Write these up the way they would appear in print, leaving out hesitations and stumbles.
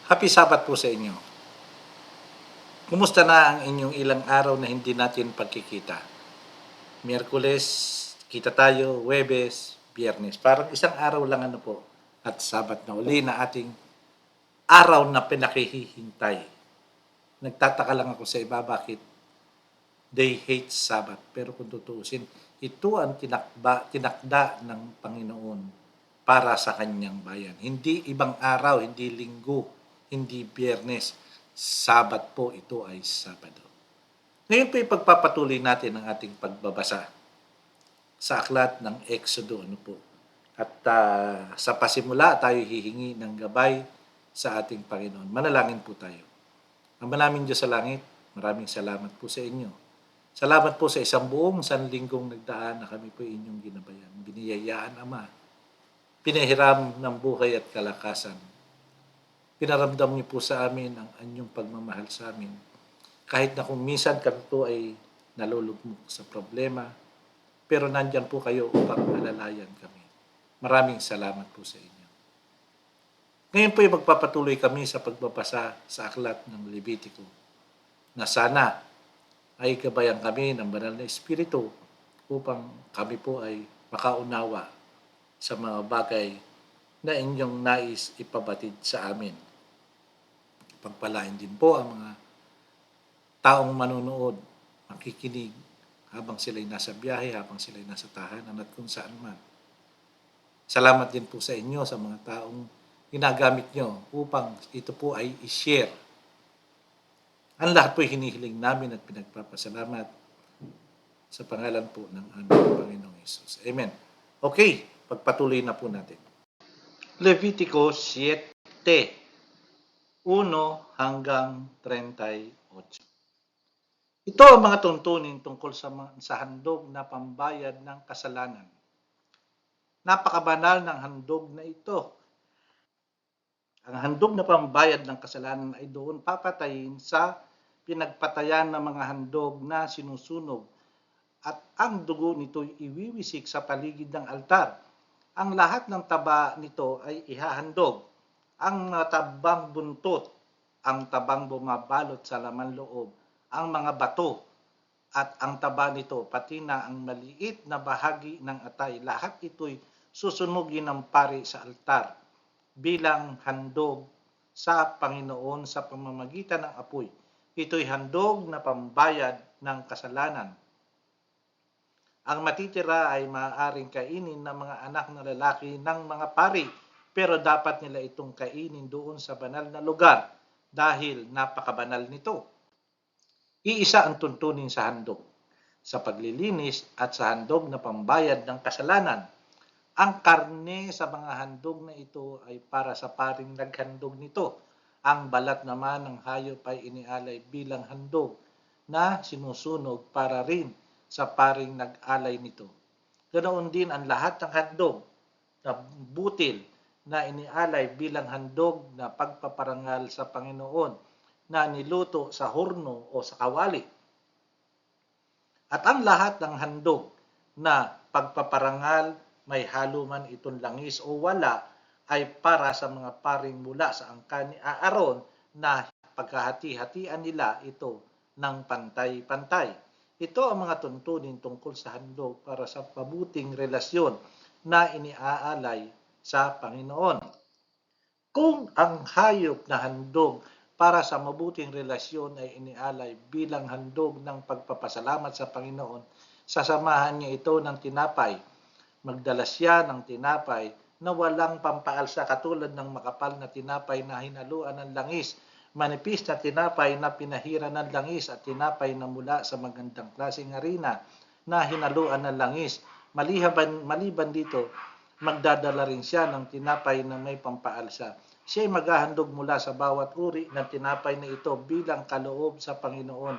Happy Sabbath po sa inyo. Kumusta na ang inyong ilang araw na hindi natin pagkikita? Miyerkules, kita tayo, Huwebes, Biyernes. Parang isang araw lang ano po. At Sabat na uli na ating araw na pinakihihintay. Nagtataka lang ako sa iba bakit they hate Sabat. Pero kung tutuusin, ito ang tinakda ng Panginoon para sa kanyang bayan. Hindi ibang araw, hindi linggo, hindi Biyernes. Sabat po, ito ay Sabado. Ngayon po ipagpapatuloy natin ang ating pagbabasa sa aklat ng Exodo. Ano po? At sa pasimula tayo hihingi ng gabay sa ating Panginoon. Manalangin po tayo. Ama namin Diyos sa langit, maraming salamat po sa inyo. Salamat po sa isang buong sanlinggong nagdaan na kami po inyong ginabayan. Biniyayaan, Ama. Pinahiram ng buhay at kalakasan. Pinaramdam niyo po sa amin ang anyong pagmamahal sa amin. Kahit na kung minsan kami po ay nalulugmok sa problema, pero nandyan po kayo upang alalayan kami. Maraming salamat po sa inyo. Ngayon po ay magpapatuloy kami sa pagbabasa sa aklat ng Levitico na sana ay gabayan kami ng banal na Espiritu upang kami po ay makaunawa sa mga bagay na inyong nais ipabatid sa amin. Pagpalain din po ang mga taong manonood, makikinig habang sila'y nasa biyahe, habang sila'y nasa tahanan at kung saan man. Salamat din po sa inyo, sa mga taong ginagamit nyo upang ito po ay i-share. Ang lahat po ay hinihiling namin at pinagpapasalamat sa pangalan po ng aming Panginoong Hesus. Amen. Okay, pagpatuloy na po natin. Levitico 7, 1 hanggang 38. Ito ang mga tuntunin tungkol sa handog na pambayad ng kasalanan. Napakabanal ng handog na ito. Ang handog na pambayad ng kasalanan ay doon papatayin sa pinagpatayan ng mga handog na sinusunog at ang dugo nito iwiwisik sa paligid ng altar. Ang lahat ng taba nito ay ihahandog. Ang tabang buntot, ang tabang bumabalot sa laman loob, ang mga bato, at ang taba nito, pati na ang maliit na bahagi ng atay, lahat ito'y susunugin ng pari sa altar bilang handog sa Panginoon sa pamamagitan ng apoy. Ito'y handog na pambayad ng kasalanan. Ang matitira ay maaaring kainin ng mga anak na lalaki ng mga pari, pero dapat nila itong kainin doon sa banal na lugar dahil napakabanal nito. Iisa ang tuntunin sa handog, sa paglilinis at sa handog na pambayad ng kasalanan. Ang karne sa mga handog na ito ay para sa paring naghandog nito. Ang balat naman ng hayop ay inialay bilang handog na sinusunog para rin sa paring nag-alay nito. Ganoon din ang lahat ng handog na butil na inialay bilang handog na pagpaparangal sa Panginoon na niluto sa horno o sa kawali. At ang lahat ng handog na pagpaparangal, may halo man itong langis o wala, ay para sa mga paring mula sa angkan ni Aaron na pagkahati-hatian nila ito ng pantay-pantay. Ito ang mga tuntunin tungkol sa handog para sa mabuting relasyon na iniaalay sa Panginoon. Kung ang hayop na handog para sa mabuting relasyon ay inialay bilang handog ng pagpapasalamat sa Panginoon, sasamahan niya ito ng tinapay. Magdala siya ng tinapay na walang pampaalsa katulad ng makapal na tinapay na hinaluan ng langis, manipis na tinapay na pinahira ng langis at tinapay na mula sa magandang klaseng harina na hinaluan ng langis. Maliban dito, magdadala rin siya ng tinapay na may pampaalsa. Siya ay maghahandog mula sa bawat uri ng tinapay na ito bilang kaloob sa Panginoon.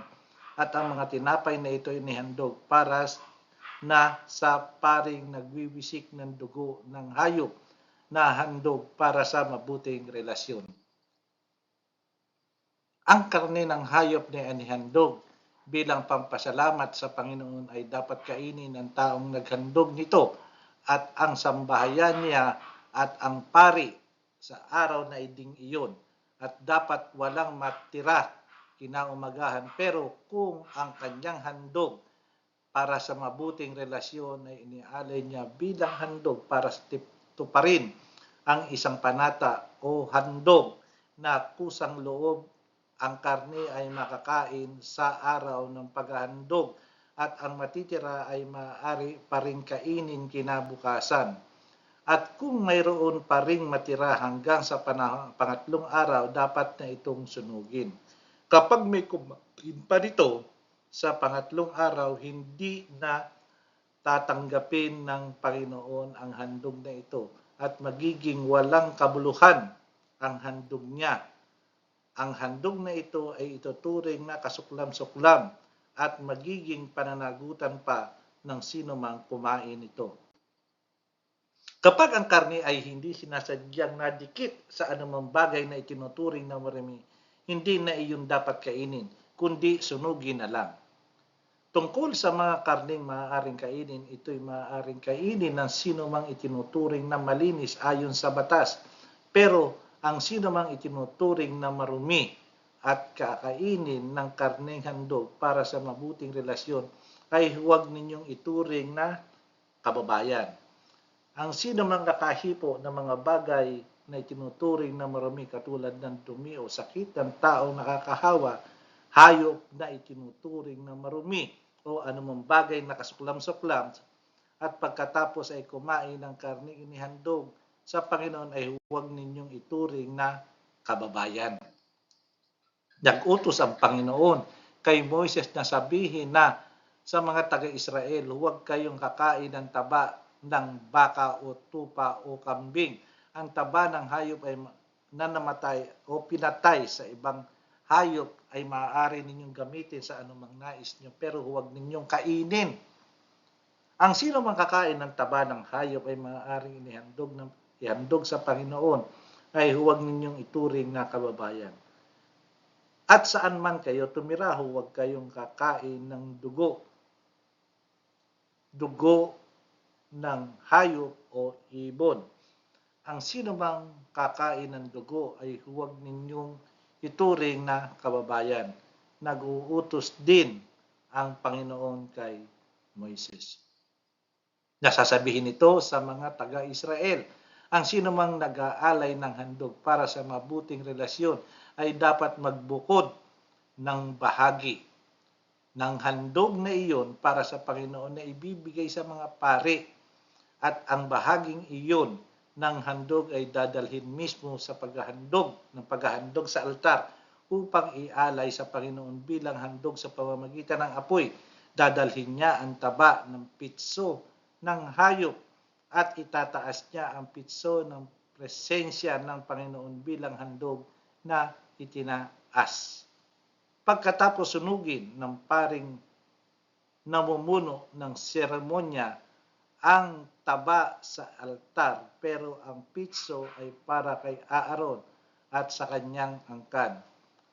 At ang mga tinapay na ito ay nihandog para na sa paring nagwiwisik ng dugo ng hayop na handog para sa mabuting relasyon. Ang karne ng hayop na inihandog bilang pampasalamat sa Panginoon ay dapat kainin ng taong naghandog nito at ang sambahayan niya at ang pari sa araw na iding iyon. at dapat walang matira kinaumagahan. Pero kung ang kanyang handog para sa mabuting relasyon ay inialay niya bilang handog para tuparin ang isang panata o handog na kusang loob, ang karne ay makakain sa araw ng paghahandog at ang matitira ay maaari pa rin kainin kinabukasan. At kung mayroon pa ring matira hanggang sa pangatlong araw, dapat na itong sunugin. Kapag may kumain pa nito sa pangatlong araw, hindi na tatanggapin ng Panginoon ang handog na ito at magiging walang kabuluhan ang handog niya. Ang handog na ito ay ituturing na kasuklam-suklam at magiging pananagutan pa ng sino mang kumain ito. Kapag ang karne ay hindi sinasadyang nadikit sa anumang bagay na itinuturing na marami, hindi na iyon dapat kainin, kundi sunugin na lang. Tungkol sa mga karneng maaaring kainin, ito'y maaaring kainin ng sino mang itinuturing na malinis ayon sa batas. Pero ang sino mang itinuturing na marumi at kakainin ng karneng handog para sa mabuting relasyon ay huwag ninyong ituring na kababayan. Ang sino mang nakahipo ng mga bagay na itinuturing na marumi katulad ng dumi o sakit ng taong nakakahawa, hayop na itinuturing na marumi o anumang bagay na kasuklam-suklam at pagkatapos ay kumain ng karne inihandog sa Panginoon ay huwag ninyong ituring na kababayan. Nag-utos ang Panginoon kay Moises na sabihin na sa mga taga-Israel, huwag kayong kakain ng taba ng baka o tupa o kambing. Ang taba ng hayop ay namatay o pinatay sa ibang hayop ay maaari ninyong gamitin sa anumang nais nyo, pero huwag ninyong kainin. Ang sino mang kakain ng taba ng hayop ay maaaring ihandog sa Panginoon ay huwag ninyong ituring na kababayan. At saan man kayo tumira, huwag kayong kakain ng dugo ng hayop o ibon. Ang sino mang kakain ng dugo ay huwag ninyong ituring na kababayan. Nag-uutos din ang Panginoon kay Moises. Nasasabihin ito sa mga taga-Israel. Ang sino mang nag-aalay ng handog para sa mabuting relasyon ay dapat magbukod ng bahagi ng handog na iyon para sa Panginoon na ibibigay sa mga pari. At ang bahaging iyon ng handog ay dadalhin mismo sa paghahandog sa altar upang ialay sa Panginoon bilang handog sa pamamagitan ng apoy. Dadalhin niya ang taba ng pitso ng hayop at itataas niya ang pitso ng presensya ng Panginoon bilang handog na itinaas. Pagkatapos sunugin ng paring namumuno ng seremonya ang taba sa altar, pero ang pitso ay para kay Aaron at sa kanyang angkan.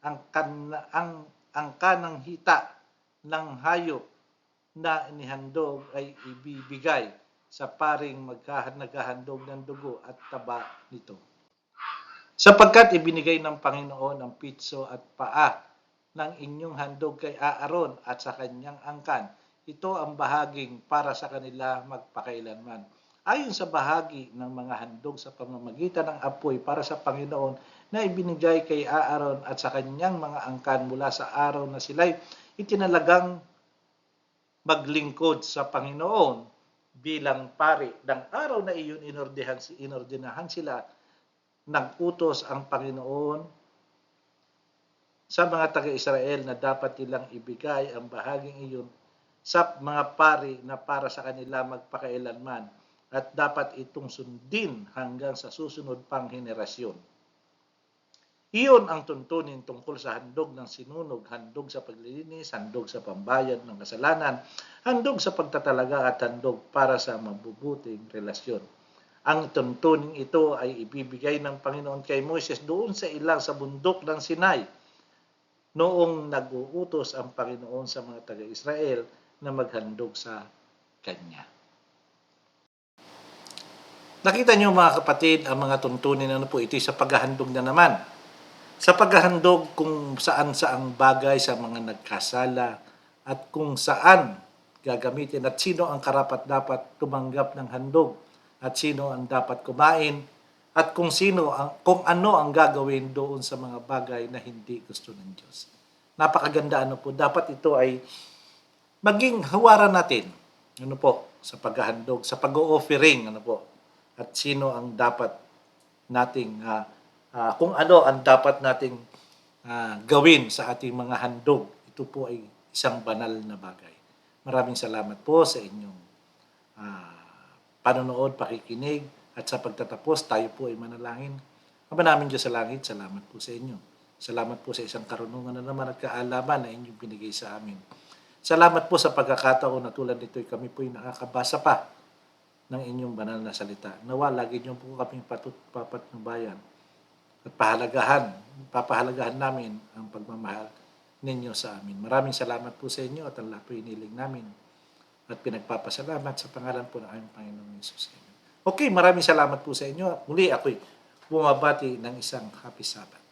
Ang kanang hita ng hayop na inihandog ay ibibigay sa paring naghahandog ng dugo at taba nito. Sapagkat ibinigay ng Panginoon ang pitso at paa ng inyong handog kay Aaron at sa kanyang angkan, ito ang bahaging para sa kanila magpakailanman. Ayon sa bahagi ng mga handog sa pamamagitan ng apoy para sa Panginoon na ibinigay kay Aaron at sa kanyang mga angkan mula sa araw na sila'y itinalagang maglingkod sa Panginoon bilang pari. Ng araw na iyon, inordinahan sila, nag-utos ang Panginoon sa mga taga-Israel na dapat nilang ibigay ang bahaging iyon sa mga pari na para sa kanila magpakailanman at dapat itong sundin hanggang sa susunod pang henerasyon. Iyon ang tuntunin tungkol sa handog ng sinunog, handog sa paglilinis, handog sa pambayad ng kasalanan, handog sa pagtatalaga at handog para sa mabubuting relasyon. Ang tuntunin ito ay ibibigay ng Panginoon kay Moises doon sa ilang sa bundok ng Sinai noong nag-uutos ang Panginoon sa mga taga-Israel na maghandog sa Kanya. Nakita niyo mga kapatid ang mga tuntunin po ito sa paghahandog na naman. sa paghahandog kung saan-saang bagay sa mga nagkasala at kung saan gagamitin at sino ang karapat-dapat tumanggap ng handog at sino ang dapat kumain at kung ano ang gagawin doon sa mga bagay na hindi gusto ng Diyos. Napakaganda po. Dapat ito ay maging hawaran natin. Sa paghahandog, sa pag-o-offering, At sino ang dapat nating kung ano ang dapat nating gawin sa ating mga handog. Ito po ay isang banal na bagay. Maraming salamat po sa inyong panonood, pakikinig, at sa pagtatapos, tayo po ay manalangin. Ama namin Diyos sa langit, salamat po sa inyo. Salamat po sa isang karunungan na naman at kaalaman na inyong binigay sa amin. Salamat po sa pagkakataon na tulad nito kami po ay nakakabasa pa ng inyong banal na salita. Nawa, lagi niyo po kaming papatnubayan at papahalagahan namin ang pagmamahal ninyo sa amin. Maraming salamat po sa inyo at ang lahat po iniling namin at pinagpapasalamat sa pangalan po ng aming Panginoong Yesus. Okay, maraming salamat po sa inyo. Muli ako'y bumabati ng isang happy Sabbath.